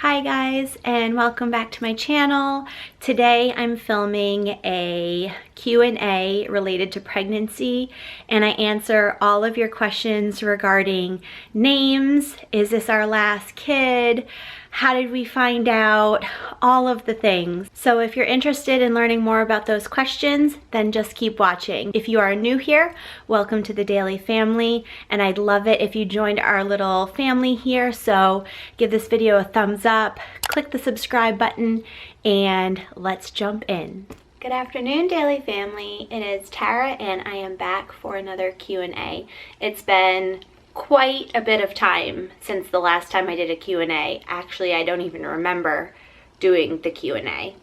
Hi guys, and welcome back to my channel. Today I'm filming a Q&A related to pregnancy, and I answer all of your questions regarding names, is this our last kid, how did we find out, all of the things. So if you're interested in learning more about those questions, then just keep watching. If you are new here, welcome to the Daily Family, and I'd love it if you joined our little family here. So give this video a thumbs up, click the subscribe button, and let's jump in. Good afternoon, Daily Family. It is Tara, and I am back for another Q&A. It's been quite a bit of time since the last time I did a Q&A. Actually, I don't even remember doing the Q&A.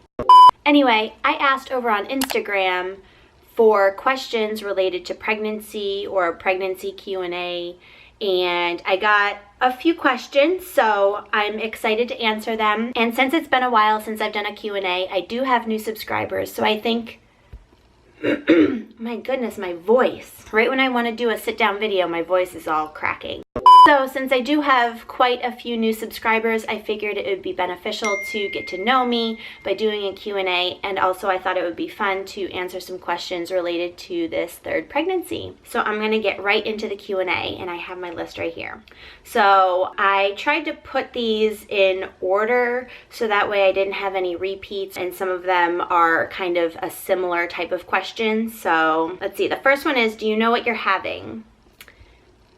Anyway, I asked over on Instagram for questions related to pregnancy or pregnancy Q&A, and I got a few questions, so I'm excited to answer them. And since it's been a while since I've done a Q&A, I do have new subscribers, so I think my goodness, my voice. Right when I want to do a sit-down video, my voice is all cracking. So since I do have quite a few new subscribers, I figured it would be beneficial to get to know me by doing a Q&A, and also I thought it would be fun to answer some questions related to this third pregnancy. So I'm going to get right into the Q&A, and I have my list right here. So I tried to put these in order so that way I didn't have any repeats, and some of them are kind of a similar type of question. So let's see, the first one is, do you know what you're having?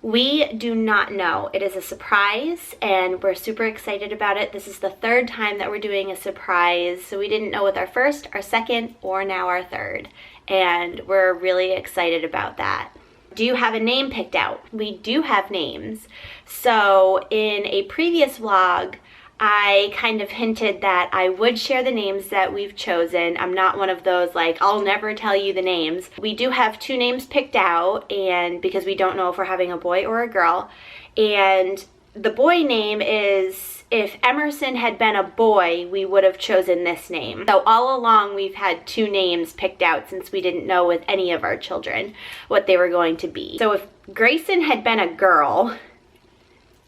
We do not know. It is a surprise, and we're super excited about it. This is the third time that we're doing a surprise, so we didn't know with our first, our second, or now our third, and we're really excited about that. Do you have a name picked out? We do have names. So in a previous vlog, I kind of hinted that I would share the names that we've chosen. I'm not one of those like, I'll never tell you the names. We do have two names picked out, and because we don't know if we're having a boy or a girl. And the boy name is, if Emerson had been a boy, we would have chosen this name. So all along we've had two names picked out since we didn't know with any of our children what they were going to be. So if Grayson had been a girl,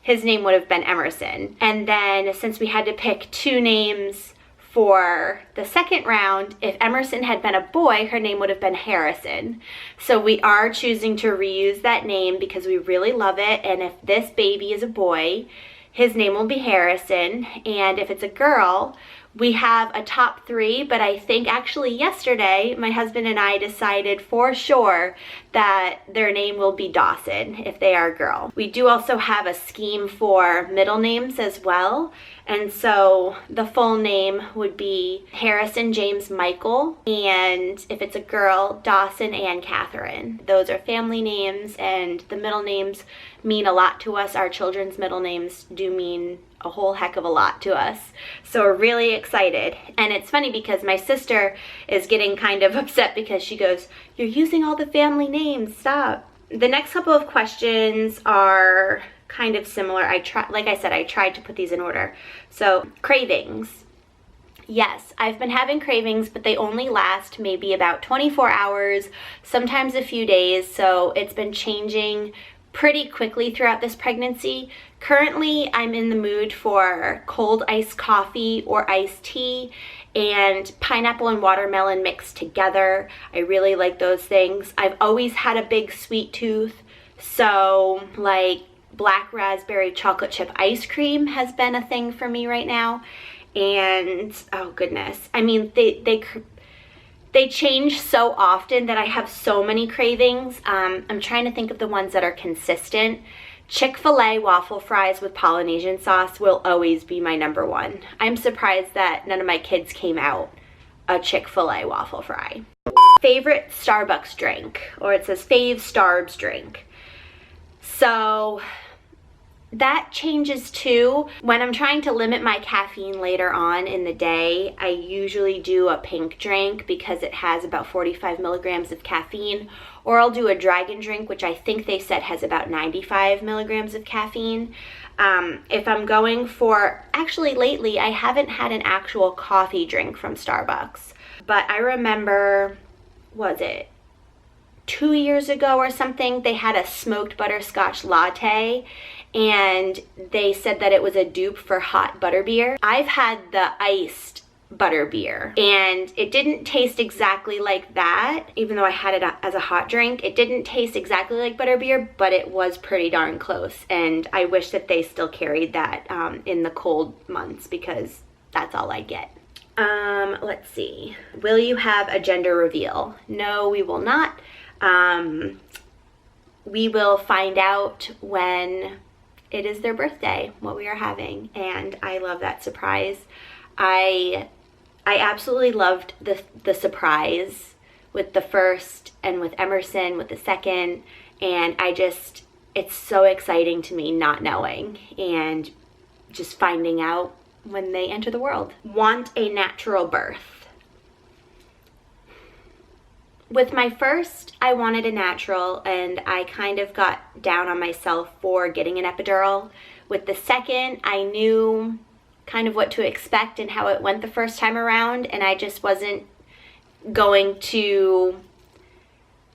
his name would have been Emerson. And then since we had to pick two names for the second round, if Emerson had been a boy, her name would have been Harrison. So we are choosing to reuse that name because we really love it. And if this baby is a boy, his name will be Harrison. And if it's a girl, we have a top three, but I think actually yesterday my husband and I decided for sure that their name will be Dawson if they are a girl. We do also have a scheme for middle names as well, and so the full name would be Harrison James Michael, and if it's a girl, Dawson Ann Catherine. Those are family names, and the middle names mean a lot to us. Our children's middle names do mean a whole heck of a lot to us. So we're really excited. And it's funny because my sister is getting kind of upset because she goes, "You're using all the family names, stop." The next couple of questions are kind of similar. Like I said, I tried to put these in order. So cravings. Yes, I've been having cravings, but they only last maybe about 24 hours, sometimes a few days. So it's been changing pretty quickly throughout this pregnancy. Currently, I'm in the mood for cold iced coffee or iced tea and pineapple and watermelon mixed together. I really like those things. I've always had a big sweet tooth, so like black raspberry chocolate chip ice cream has been a thing for me right now. And oh goodness, I mean, they change so often that I have so many cravings. I'm trying to think of the ones that are consistent. Chick-fil-A waffle fries with Polynesian sauce will always be my number one. I'm surprised that none of my kids came out a Chick-fil-A waffle fry. Favorite Starbucks drink, or it says fave Starbs drink. So that changes too. When I'm trying to limit my caffeine later on in the day, I usually do a pink drink because it has about 45 milligrams of caffeine, or I'll do a dragon drink, which I think they said has about 95 milligrams of caffeine. If I'm going for, actually lately, I haven't had an actual coffee drink from Starbucks, but I remember, was it 2 years ago or something, they had a smoked butterscotch latte, and they said that it was a dupe for hot butterbeer. I've had the iced butterbeer, and it didn't taste exactly like that. Even though I had it as a hot drink, it didn't taste exactly like butterbeer, but it was pretty darn close, and I wish that they still carried that in the cold months, because that's all I get. Let's see. Will you have a gender reveal? No, we will not. We will find out when it is their birthday, what we are having, and I love that surprise. I absolutely loved the surprise with the first and with Emerson with the second, and it's so exciting to me not knowing and just finding out when they enter the world. Want a natural birth? With my first, I wanted a natural, and I kind of got down on myself for getting an epidural. With the second, I knew kind of what to expect and how it went the first time around, and I just wasn't going to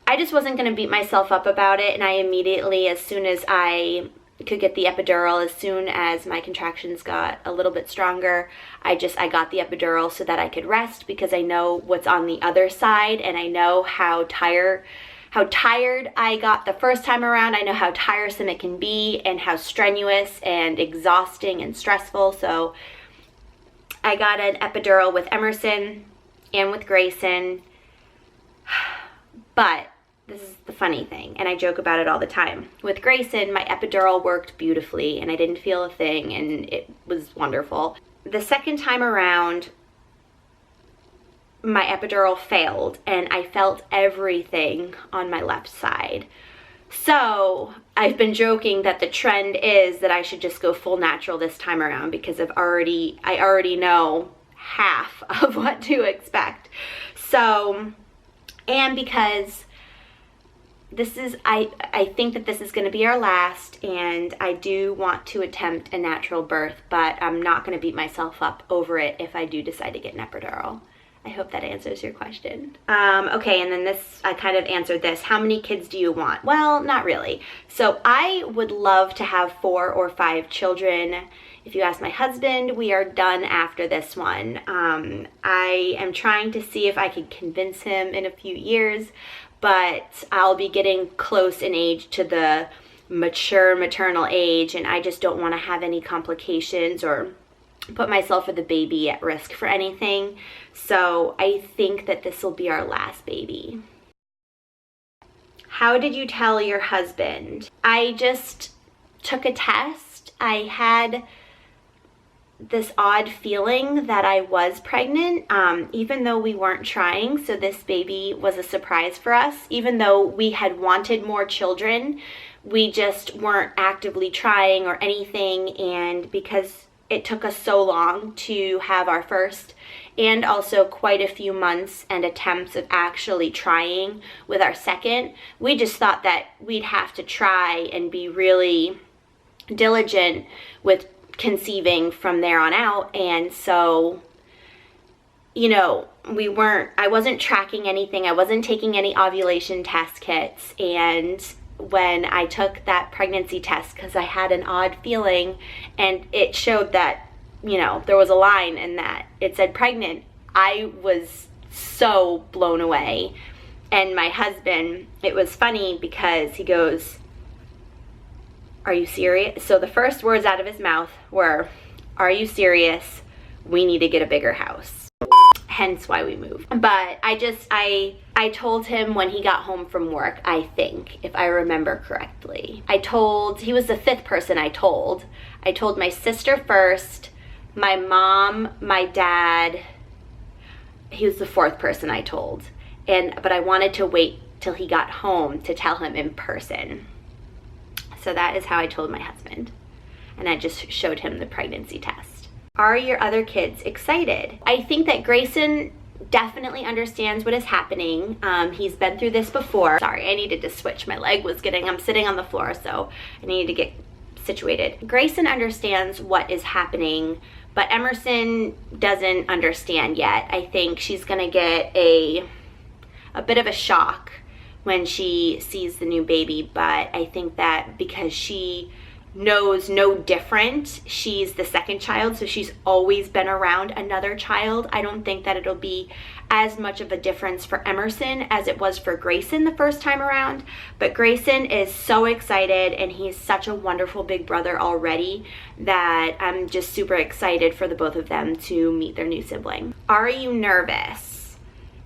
beat myself up about it. And I immediately, as soon as I could get the epidural, as soon as my contractions got a little bit stronger, I got the epidural so that I could rest, because I know what's on the other side, and I know how tired I got the first time around. I know how tiresome it can be and how strenuous and exhausting and stressful. So I got an epidural with Emerson and with Grayson. But this is the funny thing, and I joke about it all the time. With Grayson, my epidural worked beautifully, and I didn't feel a thing, and it was wonderful. The second time around, my epidural failed, and I felt everything on my left side. So I've been joking that the trend is that I should just go full natural this time around, because I already know half of what to expect. So, and because I think that this is going to be our last, and I do want to attempt a natural birth, but I'm not going to beat myself up over it if I do decide to get an epidural. I hope that answers your question. Okay, and then I kind of answered this. How many kids do you want? Well, not really. So I would love to have 4 or 5 children. If you ask my husband, we are done after this one. I am trying to see if I can convince him in a few years, but I'll be getting close in age to the mature maternal age, and I just don't want to have any complications or put myself or the baby at risk for anything. So I think that this will be our last baby. How did you tell your husband? I just took a test. I had this odd feeling that I was pregnant, even though we weren't trying. So this baby was a surprise for us. Even though we had wanted more children, we just weren't actively trying or anything. And because it took us so long to have our first, and also quite a few months and attempts of actually trying with our second, we just thought that we'd have to try and be really diligent with conceiving from there on out. And so, you know, I wasn't tracking anything. I wasn't taking any ovulation test kits. And when I took that pregnancy test, because I had an odd feeling and it showed that, you know, there was a line and that it said pregnant, I was so blown away. And my husband, it was funny because he goes, "Are you serious?" So the first words out of his mouth were, "Are you serious? We need to get a bigger house." Hence why we moved. But I told him when he got home from work, I think, if I remember correctly. He was the 5th person I told. I told my sister first, my mom, my dad. He was the 4th person I told. But I wanted to wait till he got home to tell him in person. So that is how I told my husband. And I just showed him the pregnancy test. Are your other kids excited? I think that Grayson definitely understands what is happening. He's been through this before. Sorry, I needed to switch. My leg was I'm sitting on the floor, so I needed to get situated. Grayson understands what is happening, but Emerson doesn't understand yet. I think she's gonna get a bit of a shock when she sees the new baby, but I think that because she knows no different. She's the second child, so she's always been around another child. I don't think that it'll be as much of a difference for Emerson as it was for Grayson the first time around, but Grayson is so excited, and he's such a wonderful big brother already that I'm just super excited for the both of them to meet their new sibling. Are you nervous?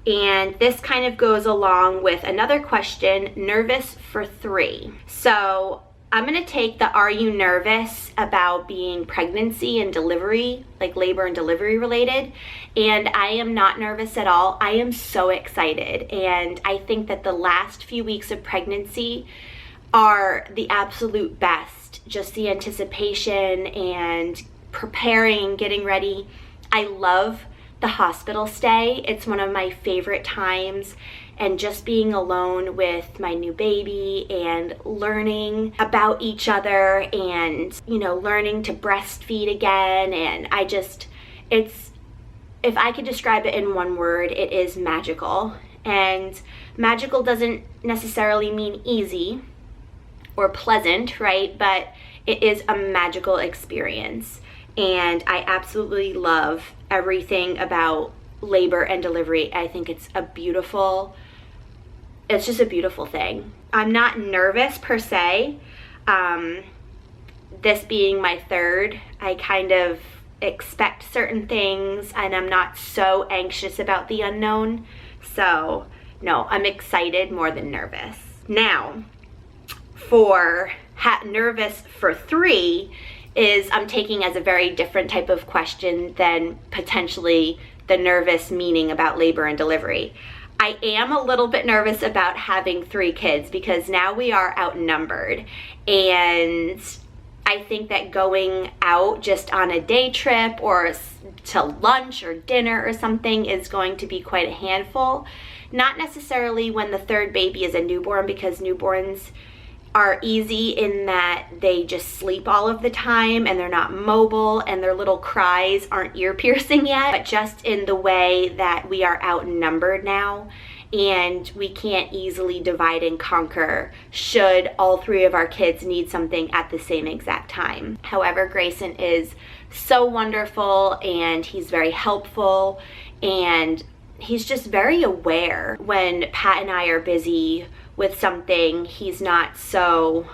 And this kind of goes along with another question, nervous for 3. So I'm gonna take the are you nervous about being pregnancy and delivery, like labor and delivery related, and I am not nervous at all. I am so excited, and I think that the last few weeks of pregnancy are the absolute best. Just the anticipation and preparing, getting ready. I love the hospital stay. It's one of my favorite times, and just being alone with my new baby and learning about each other and, you know, learning to breastfeed again. And if I could describe it in one word, it is magical. And magical doesn't necessarily mean easy or pleasant, right? But it is a magical experience. And I absolutely love everything about labor and delivery. I think it's just a beautiful thing. I'm not nervous per se. This being my third, I kind of expect certain things, and I'm not so anxious about the unknown. So no, I'm excited more than nervous. Now, for nervous for 3 is I'm taking as a very different type of question than potentially the nervous meaning about labor and delivery. I am a little bit nervous about having 3 kids because now we are outnumbered, and I think that going out just on a day trip or to lunch or dinner or something is going to be quite a handful. Not necessarily when the third baby is a newborn, because newborns are easy in that they just sleep all of the time and they're not mobile and their little cries aren't ear piercing yet, but just in the way that we are outnumbered now and we can't easily divide and conquer should all 3 of our kids need something at the same exact time. However, Grayson is so wonderful, and he's very helpful, and he's just very aware. When Pat and I are busy with something, he's not so,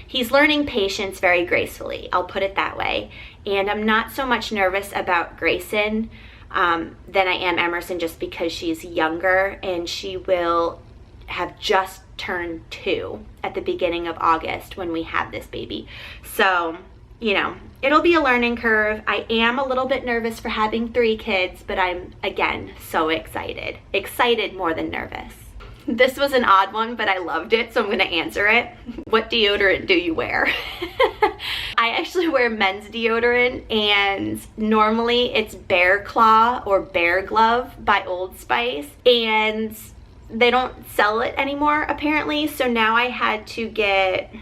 he's learning patience very gracefully, I'll put it that way. And I'm not so much nervous about Grayson than I am Emerson, just because she's younger, and she will have just turned 2 at the beginning of August when we have this baby. So, you know, it'll be a learning curve. I am a little bit nervous for having 3 kids, but I'm, again, so excited. Excited more than nervous. This was an odd one, but I loved it, so I'm gonna answer it. What deodorant do you wear? I actually wear men's deodorant, and normally it's Bear Claw or Bear Glove by Old Spice, and they don't sell it anymore apparently, so now I had to get,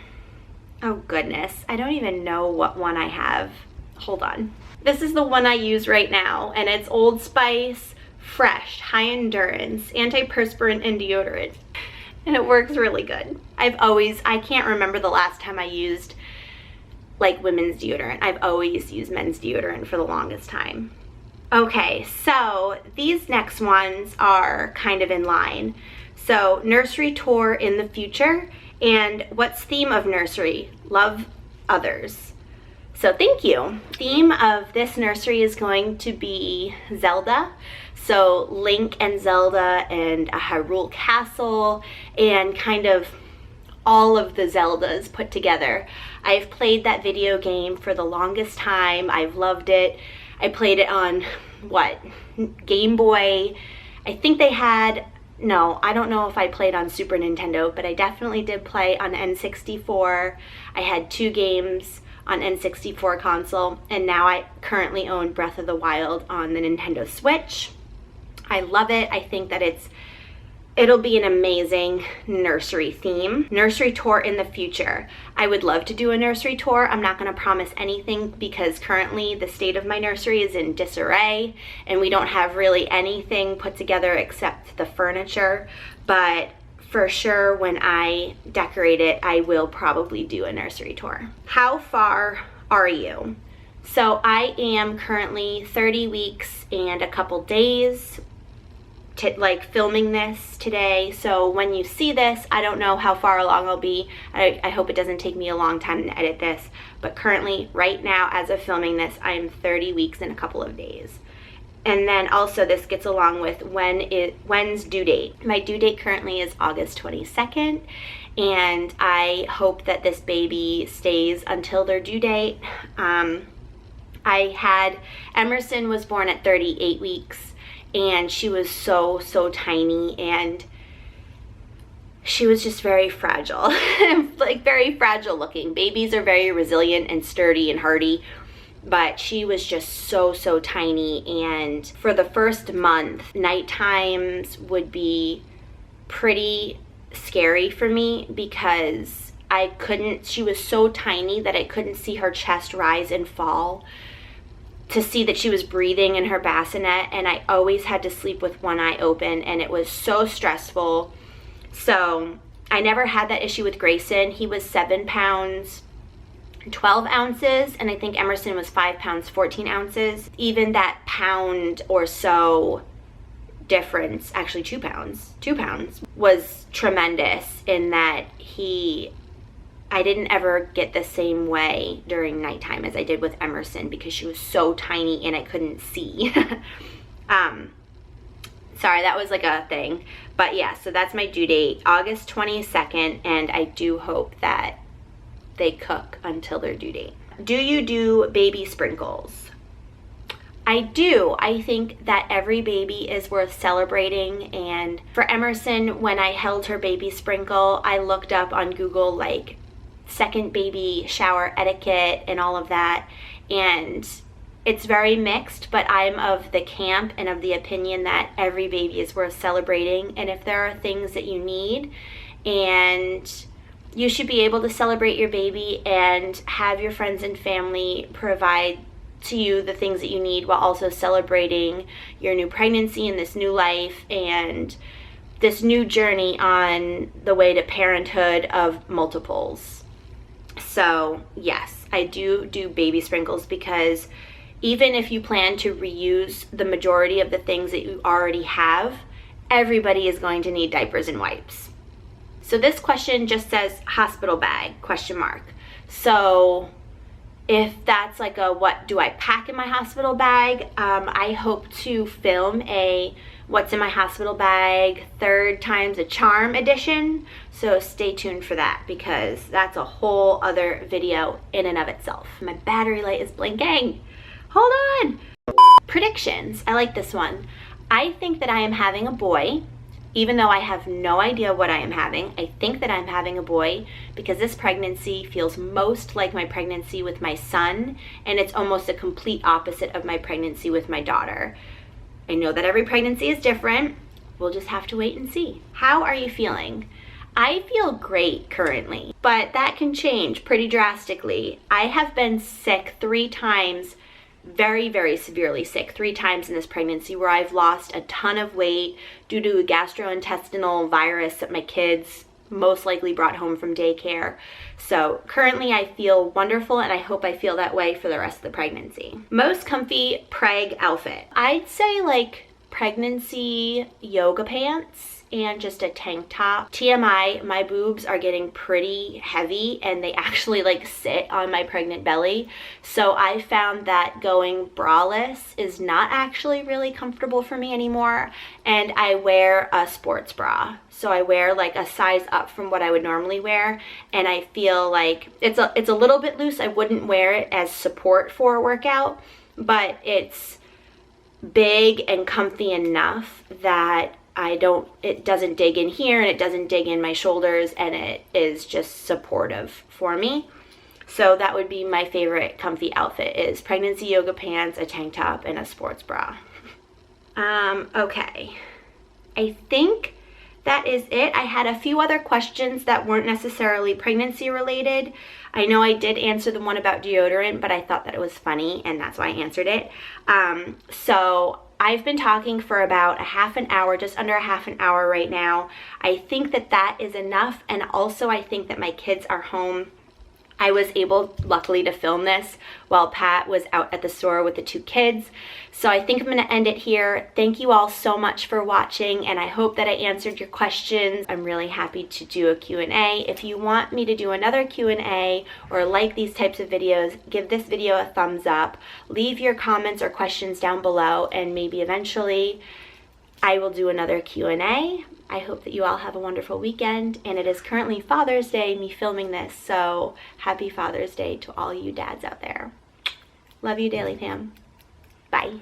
oh goodness, I don't even know what one I have. Hold on. This is the one I use right now, and it's Old Spice Fresh High Endurance Antiperspirant and Deodorant, and it works really good. I can't remember the last time I used like women's deodorant. I've always used men's deodorant for the longest time. Okay, so these next ones are kind of in line. So Nursery Tour in the future, and what's theme of nursery? Love others. So thank you. Theme of this nursery is going to be Zelda. So Link and Zelda and a Hyrule Castle and kind of all of the Zeldas put together. I've played that video game for the longest time. I've loved it. I played it on, what, Game Boy. I think they had, no, I don't know if I played on Super Nintendo, but I definitely did play on N64. I had 2 games on N64 console, and now I currently own Breath of the Wild on the Nintendo Switch. I love it. I think that it'll be an amazing nursery theme. Nursery tour in the future. I would love to do a nursery tour. I'm not gonna promise anything because currently the state of my nursery is in disarray and we don't have really anything put together except the furniture. But for sure when I decorate it, I will probably do a nursery tour. How far are you? So I am currently 30 weeks and a couple days like filming this today. So when you see this, I don't know how far along I'll be. I hope it doesn't take me a long time to edit this, but currently right now as of filming this, I'm 30 weeks and a couple of days. And then also this gets along with when's due date. My due date currently is August 22nd, and I hope that this baby stays until their due date. Emerson was born at 38 weeks, and she was so tiny, and she was just very fragile, like very fragile looking. Babies are very resilient and sturdy and hardy, but she was just so tiny. And for the first month, night times would be pretty scary for me because she was so tiny that I couldn't see her chest rise and fall to see that she was breathing in her bassinet, and I always had to sleep with one eye open, and it was so stressful. So I never had that issue with Grayson. He was 7 pounds 12 ounces, and I think Emerson was 5 pounds 14 ounces. Even that pound or so difference, actually 2 pounds, was tremendous in that I didn't ever get the same way during nighttime as I did with Emerson because she was so tiny and I couldn't see. Sorry, that was like a thing. But yeah, so that's my due date, August 22nd, and I do hope that they cook until their due date. Do you do baby sprinkles? I do. I think that every baby is worth celebrating, and for Emerson, when I held her baby sprinkle, I looked up on Google like second baby shower etiquette and all of that, and it's very mixed, but I'm of the camp and of the opinion that every baby is worth celebrating, and if there are things that you need, and you should be able to celebrate your baby and have your friends and family provide to you the things that you need while also celebrating your new pregnancy and this new life and this new journey on the way to parenthood of multiples. So yes, I do baby sprinkles because even if you plan to reuse the majority of the things that you already have, everybody is going to need diapers and wipes. So this question just says hospital bag, ? So if that's like a what do I pack in my hospital bag, I hope to film a what's in my hospital bag 3rd times a charm edition. So stay tuned for that because that's a whole other video in and of itself. My battery light is blinking. Hold on. Predictions. I like this one. I think that I am having a boy. Even though I have no idea what I am having, I think that I'm having a boy because this pregnancy feels most like my pregnancy with my son, and it's almost a complete opposite of my pregnancy with my daughter. I know that every pregnancy is different. We'll just have to wait and see. How are you feeling? I feel great currently, but that can change pretty drastically. I have been sick 3 times, very severely sick 3 times in this pregnancy, where I've lost a ton of weight due to a gastrointestinal virus that my kids most likely brought home from daycare. So currently I feel wonderful, and I hope I feel that way for the rest of the pregnancy. Most comfy preg outfit. I'd say like pregnancy yoga pants and just a tank top. TMI, my boobs are getting pretty heavy and they actually like sit on my pregnant belly. So I found that going braless is not actually really comfortable for me anymore, and I wear a sports bra. So I wear like a size up from what I would normally wear, and I feel like it's a little bit loose. I wouldn't wear it as support for a workout, but it's big and comfy enough that it doesn't dig in here and it doesn't dig in my shoulders, and it is just supportive for me. So that would be my favorite comfy outfit, is pregnancy yoga pants, a tank top, and a sports bra. Okay, I think that is it. I had a few other questions that weren't necessarily pregnancy related. I know I did answer the one about deodorant, but I thought that it was funny and that's why I answered it. So I've been talking for about a half an hour, just under a half an hour right now. I think that that is enough, and also I think that my kids are home. I was able, luckily, to film this while Pat was out at the store with the 2 kids. So I think I'm going to end it here. Thank you all so much for watching, and I hope that I answered your questions. I'm really happy to do a Q&A. If you want me to do another Q&A or like these types of videos, give this video a thumbs up. Leave your comments or questions down below, and maybe eventually I will do another Q&A. I hope that you all have a wonderful weekend, and it is currently Father's Day, me filming this, so happy Father's Day to all you dads out there. Love you, Daily Fam. Bye.